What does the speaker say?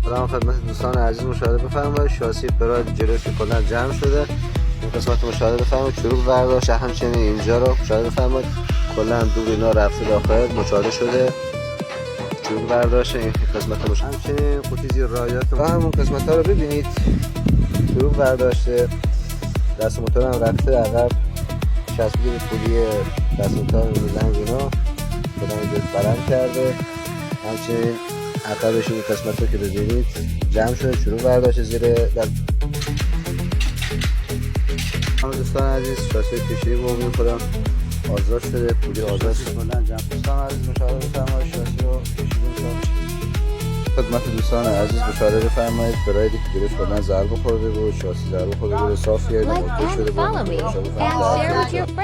سلام خدمت دوستان عزیز مشاهده بفرمایید. شاسی پراید جلوش کلا جمع شده. این قسمت مشاهده بفرمایید. چروک برداشت. همچنین اینجا رو مشاهده بفرمایید. کلا دور اینا رفته داخل مشاهده شده. چروک برداشت این قسمت مشاهده. همچنین قوطی زیر رایات و همون قسمت ها رو ببینید. چروک برداشته. دست موتور هم رفته عقب. چسبیده به پولی دست موتور رو زنگ اینا. کلا اینجا برم کرده. همچنین عقبش این قسمت رو که ببینید جمع شده. چروک برداشته زیر دوستان عزیز شاسی کشی با امید خودم آزاد شده. پولی آزاد شده. کلا جمع. دوستان عزیز مشاهده بفرمایید. شاسی رو کشیدیم شد. خدمت دوستان عزیز مشاهده بفرمایید. برایدی که جلوش کلا ضربه خورده بود. شاسی ضربه خورده بود. صافیه. نموده شده بود. مشاهده بفرمایید.